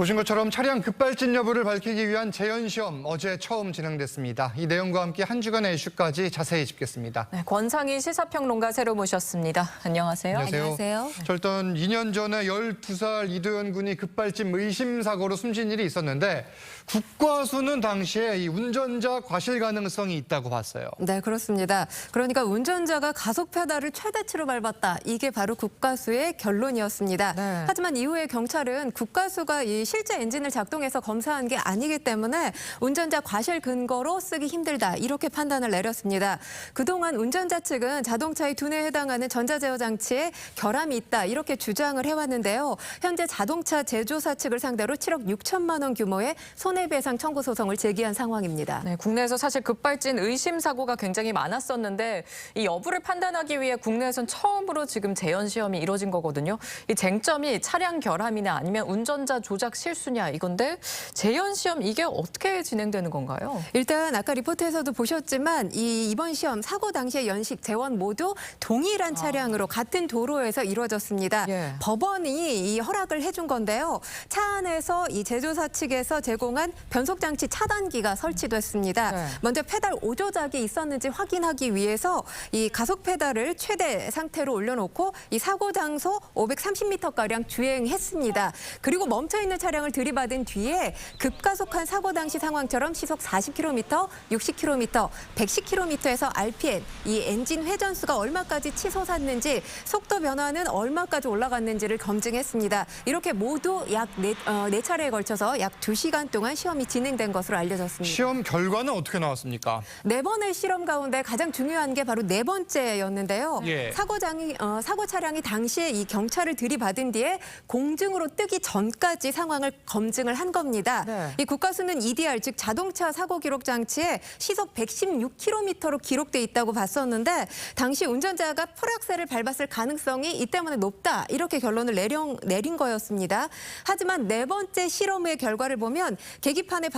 보신 것처럼 차량 급발진 여부를 밝히기 위한 재연시험 어제 처음 진행됐습니다. 이 내용과 함께 한 주간의 이슈까지 자세히 짚겠습니다. 네, 권상희 시사평론가 새로 모셨습니다. 안녕하세요. 안녕하세요. 일단 2년 전에 12살 이도현 군이 급발진 의심 사고로 숨진 일이 있었는데 국과수는 당시에 이 운전자 과실 가능성이 있다고 봤어요. 네, 그렇습니다. 그러니까 운전자가 가속 페달을 최대치로 밟았다. 이게 바로 국과수의 결론이었습니다. 네. 하지만 이후에 경찰은 국과수가 이 실제 엔진을 작동해서 검사한 게 아니기 때문에 운전자 과실 근거로 쓰기 힘들다. 이렇게 판단을 내렸습니다. 그동안 운전자 측은 자동차의 두뇌에 해당하는 전자제어 장치에 결함이 있다. 이렇게 주장을 해왔는데요. 현재 자동차 제조사 측을 상대로 7억 6천만 원 규모의 손해배상 청구 소송을 제기한 상황입니다. 네, 국내에서 사실 급발진 의심 사고가 굉장히 많았었는데 이 여부를 판단하기 위해 국내에선 처음으로 지금 재연 시험이 이뤄진 거거든요. 이 쟁점이 차량 결함이나 아니면 운전자 조작 실수냐 이건데 재연 시험 이게 어떻게 진행되는 건가요? 일단 아까 리포트에서도 보셨지만 이번 시험 사고 당시의 연식, 재원 모두 동일한 차량으로 같은 도로에서 이루어졌습니다. 예. 법원이 이 허락을 해준 건데요. 차 안에서 이 제조사 측에서 제공한 변속장치 차단기가 설치됐습니다. 네. 먼저 페달 오조작이 있었는지 확인하기 위해서 이 가속 페달을 최대 상태로 올려놓고 이 사고 장소 530m가량 주행했습니다. 그리고 멈춰있는 차량을 들이받은 뒤에 급가속한 사고 당시 상황처럼 시속 40km, 60km, 110km에서 RPM, 이 엔진 회전수가 얼마까지 치솟았는지, 속도 변화는 얼마까지 올라갔는지를 검증했습니다. 이렇게 모두 약 네 차례에 걸쳐서 약 2시간 동안 시험이 진행된 것으로 알려졌습니다. 시험 결과는 어떻게 나왔습니까? 4번의 실험 가운데 가장 중요한 게 바로 4번째였는데요. 예. 사고 차량이 당시에 이 경찰을 들이받은 뒤에 공중으로 뜨기 전까지 상황을 검증을 한 겁니다. 네. 이 국과수는 EDR, 즉 자동차 사고 기록 장치에 시속 116km로 기록돼 있다고 봤었는데 당시 운전자가 풀악셀을 밟았을 가능성이 이 때문에 높다. 이렇게 결론을 내린 거였습니다. 하지만 4번째 실험의 결과를 보면 계기판의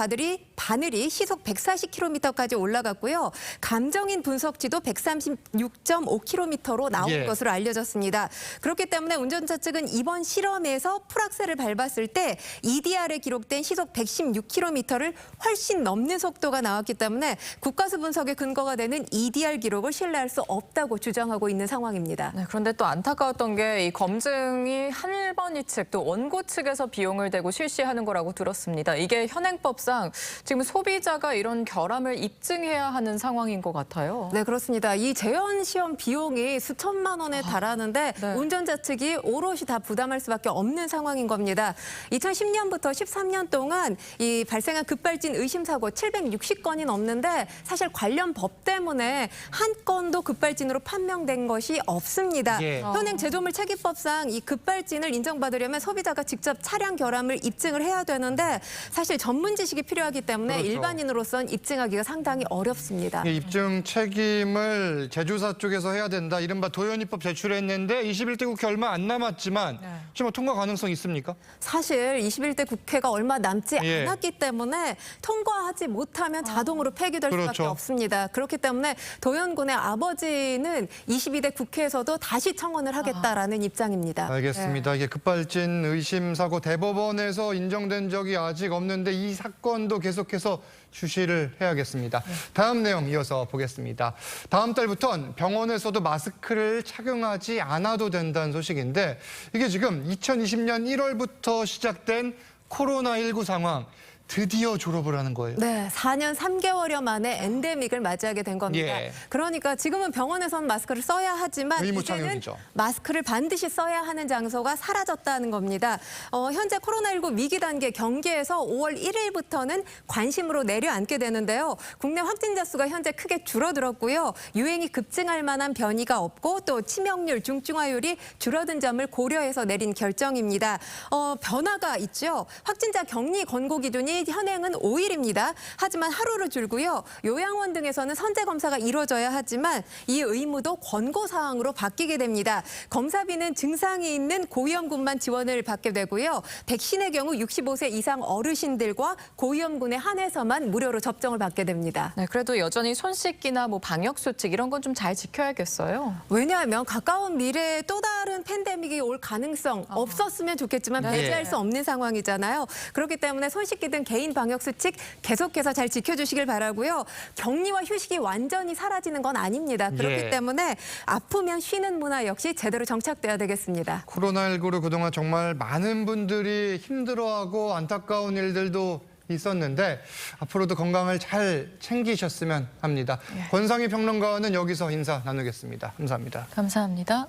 바늘이 시속 140km까지 올라갔고요. 감정인 분석치도 136.5km로 나온 예. 것으로 알려졌습니다. 그렇기 때문에 운전자 측은 이번 실험에서 풀악셀을 밟았을 때 EDR에 기록된 시속 116km를 훨씬 넘는 속도가 나왔기 때문에 국과수 분석의 근거가 되는 EDR 기록을 신뢰할 수 없다고 주장하고 있는 상황입니다. 네, 그런데 또 안타까웠던 게 이 검증이 할머니 측 또 원고 측에서 비용을 대고 실시하는 거라고 들었습니다. 이게 현행법상 지금 소비자가 이런 결함을 입증해야 하는 상황인 것 같아요. 네, 그렇습니다. 이 재연 시험 비용이 수천만 원에 달하는데 네. 운전자 측이 오롯이 다 부담할 수밖에 없는 상황인 겁니다. 2010년부터 13년 동안 이 발생한 급발진 의심 사고 760건이 넘는데 사실 관련 법 때문에 한 건도 급발진으로 판명된 것이 없습니다. 예. 현행 제조물 체계법상 이 급발진을 인정받으려면 소비자가 직접 차량 결함을 입증을 해야 되는데 사실 전문 지식이 필요하기 때문에 그렇죠. 일반인으로선 입증하기가 상당히 어렵습니다. 이 입증 책임을 제조사 쪽에서 해야 된다. 이른바 도연입법 제출했는데 21대 국회 얼마 안 남았지만 지금 통과 가능성 있습니까? 사실 21대 국회가 얼마 남지 예. 않았기 때문에 통과하지 못하면 자동으로 폐기될 수밖에 그렇죠. 없습니다. 그렇기 때문에 도현 군의 아버지는 22대 국회에서도 다시 청원을 하겠다라는 입장입니다. 알겠습니다. 이게 급발진 의심 사고 대법원에서 인정된 적이 아직 없는데 이 사건도 계속해서 주시를 해야겠습니다. 다음 내용 이어서 보겠습니다. 다음 달부터는 병원에서도 마스크를 착용하지 않아도 된다는 소식인데 이게 지금 2020년 1월부터 시작된 코로나19 상황 드디어 졸업을 하는 거예요. 네, 4년 3개월여 만에 엔데믹을 맞이하게 된 겁니다. 예. 그러니까 지금은 병원에서는 마스크를 써야 하지만 의무 이제는 착용이죠. 마스크를 반드시 써야 하는 장소가 사라졌다는 겁니다. 현재 코로나19 위기 단계 경계에서 5월 1일부터는 관심으로 내려앉게 되는데요. 국내 확진자 수가 현재 크게 줄어들었고요. 유행이 급증할 만한 변이가 없고 또 치명률, 중증화율이 줄어든 점을 고려해서 내린 결정입니다. 변화가 있죠. 확진자 격리 권고 기준이 기준이 현행은 5일입니다. 하지만 하루로 줄고요. 요양원 등에서는 선제 검사가 이루어져야 하지만 이 의무도 권고 사항으로 바뀌게 됩니다. 검사비는 증상이 있는 고위험군만 지원을 받게 되고요. 백신의 경우 65세 이상 어르신들과 고위험군에 한해서만 무료로 접종을 받게 됩니다. 네, 그래도 여전히 손 씻기나 뭐 방역 수칙 이런 건 좀 잘 지켜야겠어요. 왜냐하면 가까운 미래에 또 다른 팬데믹이 올 가능성 없었으면 좋겠지만 배제할 수 없는 상황이잖아요. 그렇기 때문에 손 씻기 등 개인 방역 수칙 계속해서 잘 지켜주시길 바라고요. 격리와 휴식이 완전히 사라지는 건 아닙니다. 그렇기 때문에 아프면 쉬는 문화 역시 제대로 정착돼야 되겠습니다. 코로나19로 그동안 정말 많은 분들이 힘들어하고 안타까운 일들도 있었는데 앞으로도 건강을 잘 챙기셨으면 합니다. 권상희 평론가와는 여기서 인사 나누겠습니다. 감사합니다. 감사합니다.